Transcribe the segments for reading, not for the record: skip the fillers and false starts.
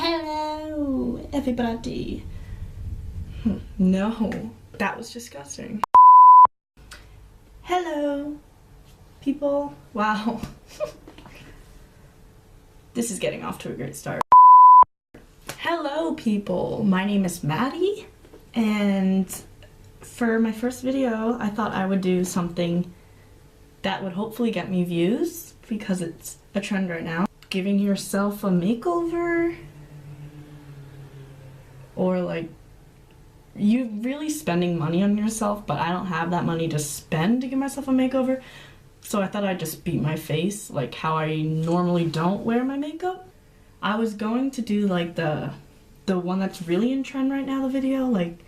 Hello, everybody. No, that was disgusting. Hello, people. Wow. This is getting off to a great start. Hello, people. My name is Maddy, and for my first video, I thought I would do something that would hopefully get me views, because it's a trend right now. Giving yourself a makeover, or like, you really spending money on yourself, but I don't have that money to spend to give myself a makeover, so I thought I'd just beat my face, like how I normally don't wear my makeup. I was going to do like the one that's really in trend right now, the video, like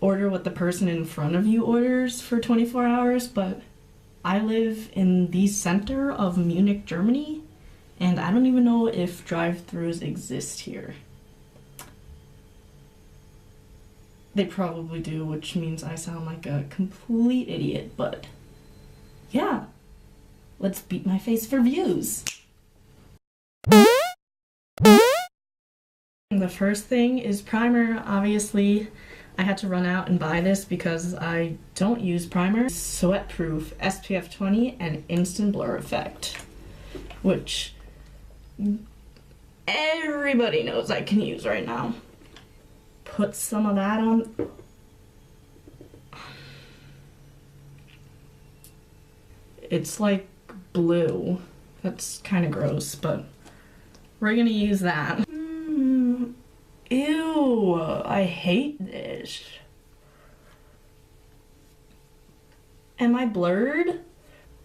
order what the person in front of you orders for 24 hours, but I live in the center of Munich, Germany, and I don't even know if drive-thrus exist here. They probably do, which means I sound like a complete idiot, but yeah, let's beat my face for views. The first thing is primer. Obviously, I had to run out and buy this because I don't use primer. Sweat-proof, SPF 20, and instant blur effect, which everybody knows I can use right now. Put some of that on. It's like blue. That's kind of gross, but we're gonna use that. Ew, I hate this. Am I blurred?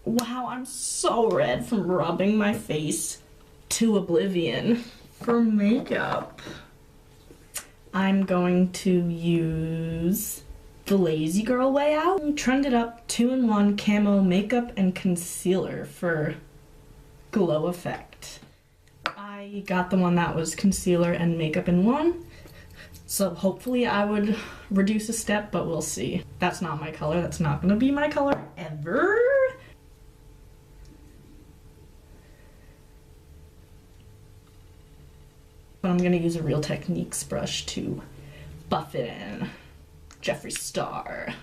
Wow, I'm so red from rubbing my face to oblivion for makeup. I'm going to use the Lazy Girl Way Out. Trended up 2-in-1 camo makeup and concealer for glow effect. I got the one that was concealer and makeup in one, so hopefully I would reduce a step, but we'll see. That's not my color. That's not gonna be my color ever. But I'm gonna use a Real Techniques brush to buff it in. Jeffree Star.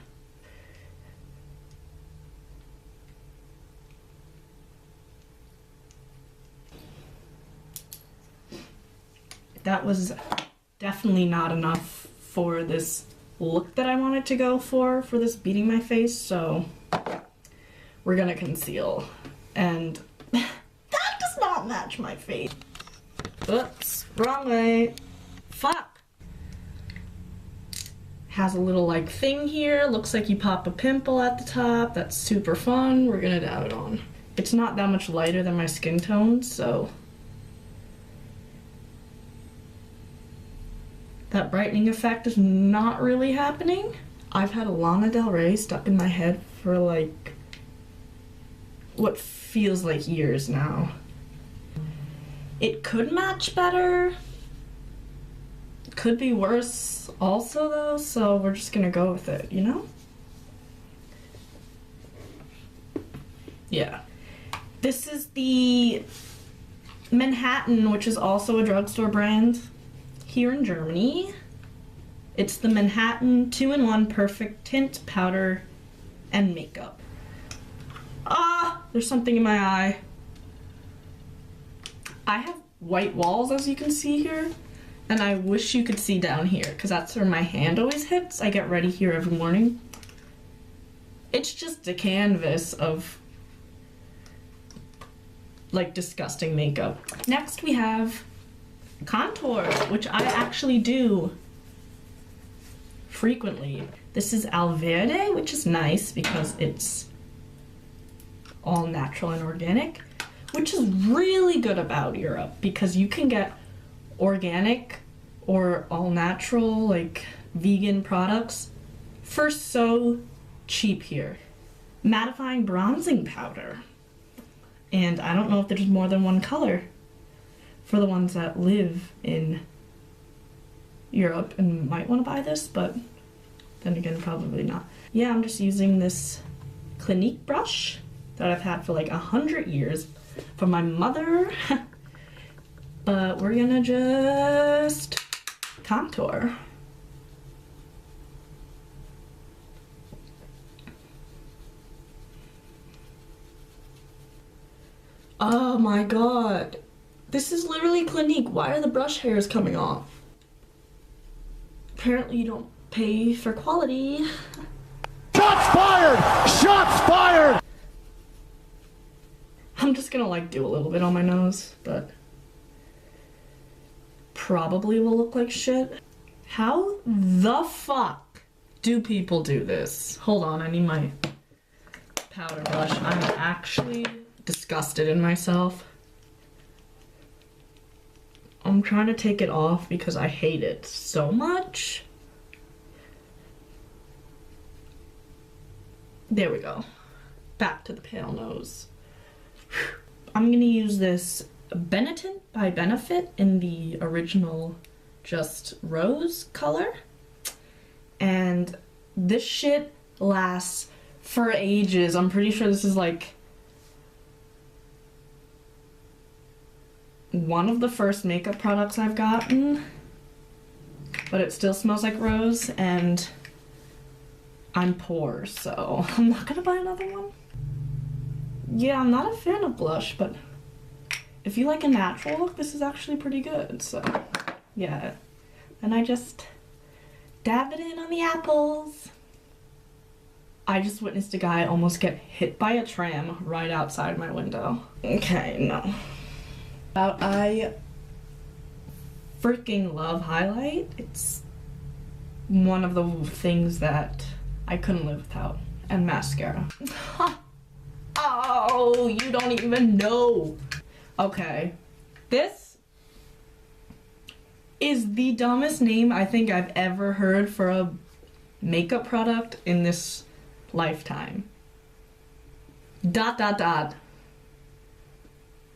That was definitely not enough for this look that I wanted to go for this beating my face, so we're gonna conceal. And that does not match my face. Oops, wrong way. Fuck. Has a little like thing here. Looks like you pop a pimple at the top. That's super fun. We're gonna dab it on. It's not that much lighter than my skin tone, so that brightening effect is not really happening. I've had a Lana Del Rey stuck in my head for like what feels like years now. It could match better. Could be worse also though, so we're just gonna go with it, you know? Yeah. This is the Manhattan, which is also a drugstore brand here in Germany. It's the Manhattan 2-in-1 Perfect Tint Powder and Makeup. Ah, there's something in my eye. I have white walls, as you can see here, and I wish you could see down here, because that's where my hand always hits. I get ready here every morning. It's just a canvas of like disgusting makeup. Next we have contour, which I actually do frequently. This is Alverde, which is nice because it's all natural and organic, which is really good about Europe because you can get organic or all natural, like vegan products for so cheap here. Mattifying bronzing powder. And I don't know if there's more than one color for the ones that live in Europe and might want to buy this, but then again, probably not. Yeah, I'm just using this Clinique brush that I've had for like 100 years from my mother. But we're gonna just contour. Oh my god. This is literally Clinique. Why are the brush hairs coming off? Apparently you don't pay for quality. Shots fired! Shots fired! I'm just gonna like do a little bit on my nose, but probably will look like shit. How the fuck do people do this? Hold on, I need my powder brush. I'm actually disgusted in myself. I'm trying to take it off because I hate it so much. There we go. Back to the pale nose. I'm gonna use this Benetton by Benefit in the original just rose color. And this shit lasts for ages. I'm pretty sure this is like one of the first makeup products I've gotten, but it still smells like rose, and I'm poor, so I'm not gonna buy another one. Yeah, I'm not a fan of blush, but if you like a natural look, this is actually pretty good, so yeah. And I just dab it in on the apples. I just witnessed a guy almost get hit by a tram right outside my window. Okay, no. I freaking love highlight. It's one of the things that I couldn't live without. And mascara. Oh, you don't even know. Okay. This is the dumbest name I think I've ever heard for a makeup product in this lifetime. ...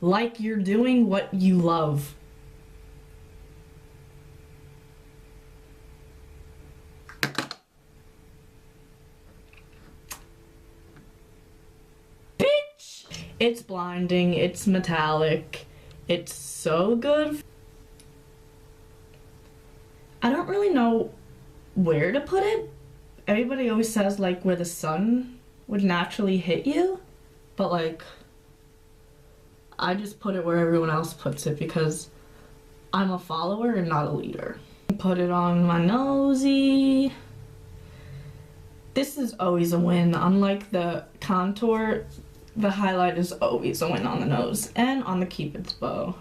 Like you're doing what you love. Bitch! It's blinding, it's metallic, it's so good. I don't really know where to put it. Everybody always says like where the sun would naturally hit you, but like I just put it where everyone else puts it because I'm a follower and not a leader. Put it on my nosy. This is always a win. Unlike the contour, the highlight is always a win on the nose and on the Cupid's bow.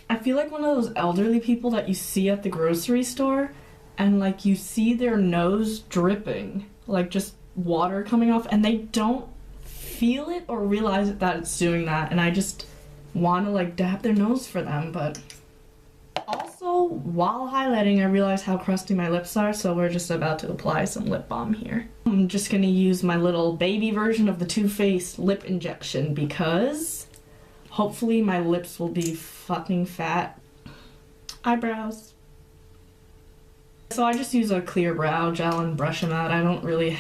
I feel like one of those elderly people that you see at the grocery store and like you see their nose dripping, like just water coming off, and they don't feel it or realize that it's doing that, and I just want to like dab their nose for them. But also while highlighting I realized how crusty my lips are, so we're just about to apply some lip balm here. I'm just gonna use my little baby version of the Too Faced lip injection because hopefully my lips will be fucking fat. Eyebrows. So I just use a clear brow gel and brush them out. I don't really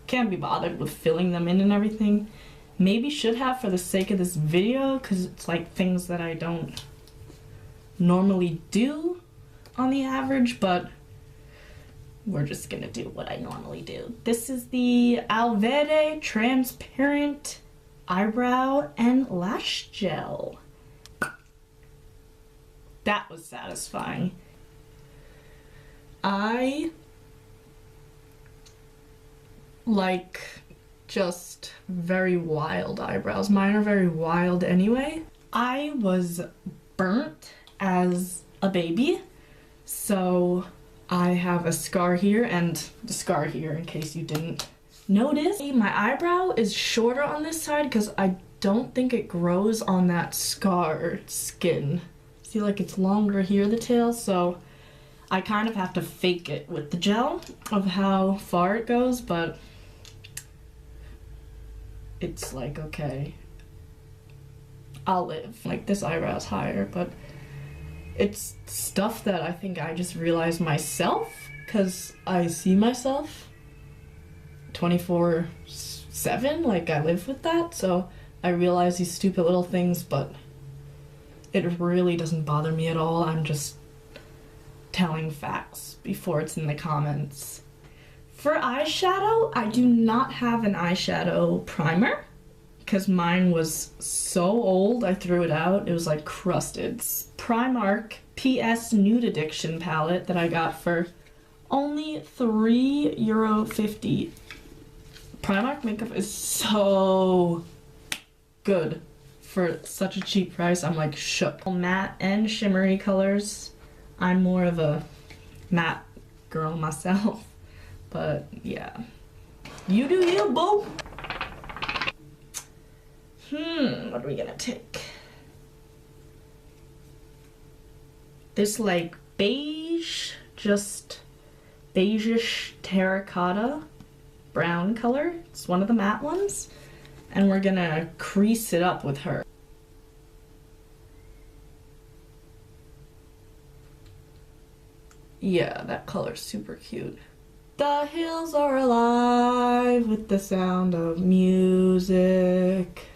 can't be bothered with filling them in and everything. Maybe should have for the sake of this video because it's like things that I don't normally do on the average, but we're just gonna do what I normally do. This is the Alverde Transparent Eyebrow and Lash Gel. That was satisfying. I like just very wild eyebrows. Mine are very wild anyway. I was burnt as a baby, so I have a scar here and the scar here in case you didn't notice. My eyebrow is shorter on this side because I don't think it grows on that scar skin. See, like it's longer here, the tail, so I kind of have to fake it with the gel of how far it goes, but it's like, okay, I'll live. Like this eyebrow's higher, but it's stuff that I think I just realized myself because I see myself 24/7, like I live with that, so I realize these stupid little things, but It really doesn't bother me at all. I'm just telling facts before it's in the comments. For eyeshadow, I do not have an eyeshadow primer because mine was so old I threw it out. It was like crusted. It's Primark PS Nude Addiction palette that I got for only €3.50. Primark makeup is so good for such a cheap price. I'm like shook. Matte and shimmery colors. I'm more of a matte girl myself, but yeah. You do you, boo. What are we gonna take? This like beige, just beigeish terracotta brown color. It's one of the matte ones. And we're gonna crease it up with her. Yeah, that color's super cute. The hills are alive with the sound of music.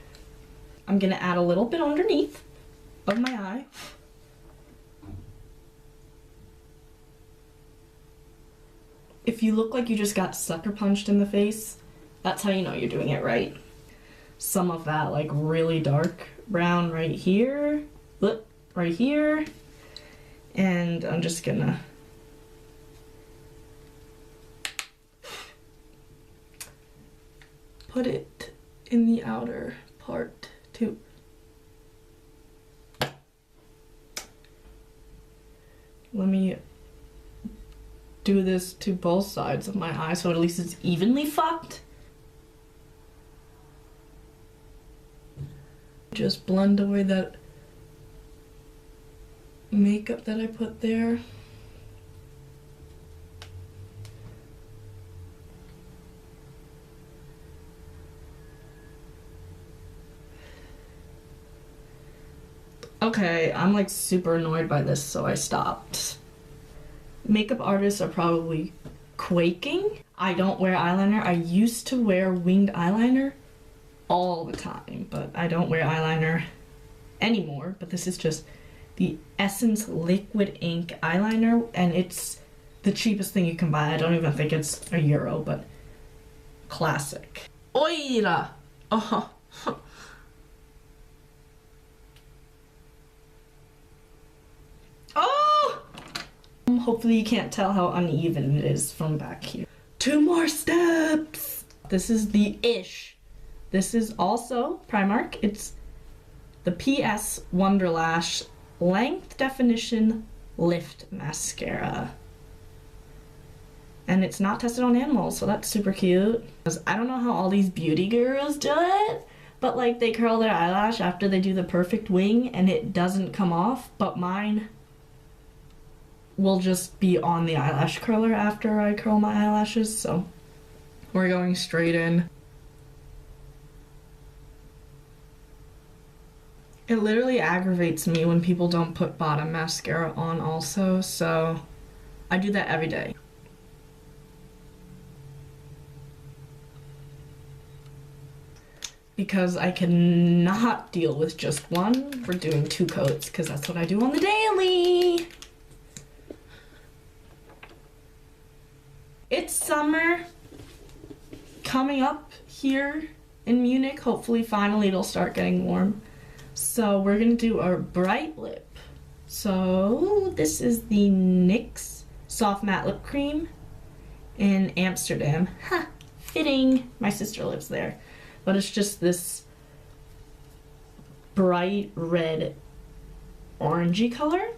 I'm gonna add a little bit underneath of my eye. If you look like you just got sucker punched in the face, that's how you know you're doing it right. Some of that like really dark brown right here, right here, and I'm just gonna put it in the outer part too. Let me do this to both sides of my eye so at least it's evenly fucked. Just blend away that makeup that I put there. Okay, I'm like super annoyed by this, so I stopped. Makeup artists are probably quaking. I don't wear eyeliner. I used to wear winged eyeliner all the time, but I don't wear eyeliner anymore. But this is just the Essence Liquid Ink eyeliner, and it's the cheapest thing you can buy. I don't even think it's €1, but classic. Oira! Oh. Oh! Hopefully you can't tell how uneven it is from back here. 2 more steps! This is the Ish. This is also Primark. It's the PS Wonderlash Length Definition Lift Mascara. And it's not tested on animals, so that's super cute. Because I don't know how all these beauty gurus do it, but like they curl their eyelash after they do the perfect wing and it doesn't come off, but mine will just be on the eyelash curler after I curl my eyelashes, so we're going straight in. It literally aggravates me when people don't put bottom mascara on also, so I do that every day. Because I cannot deal with just one, we're doing 2 coats because that's what I do on the daily. It's summer coming up here in Munich. Hopefully, finally, it'll start getting warm. So we're gonna do a bright lip. So this is the NYX Soft Matte Lip Cream in Amsterdam. Ha! Fitting. My sister lives there. But it's just this bright red orangey color.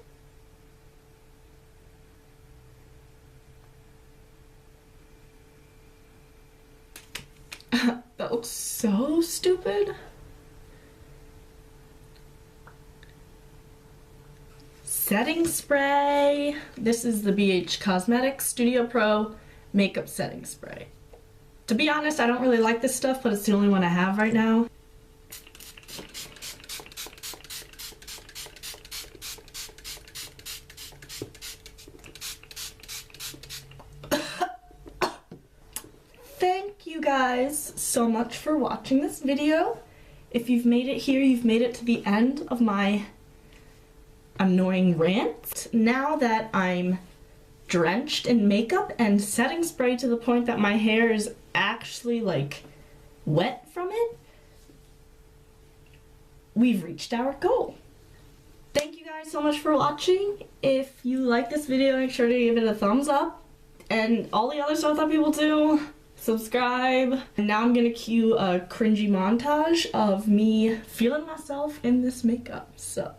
That looks so stupid. Setting spray. This is the BH Cosmetics Studio Pro Makeup Setting Spray. To be honest, I don't really like this stuff, but it's the only one I have right now. Thank you guys so much for watching this video. If you've made it here, you've made it to the end of my annoying rant. Now that I'm drenched in makeup and setting spray to the point that my hair is actually like wet from it, we've reached our goal. Thank you guys so much for watching. If you like this video, make sure to give it a thumbs up, and all the other stuff that people do, subscribe. And now I'm gonna cue a cringy montage of me feeling myself in this makeup. So,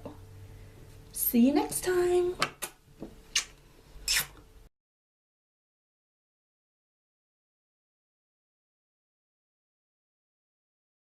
see you next time.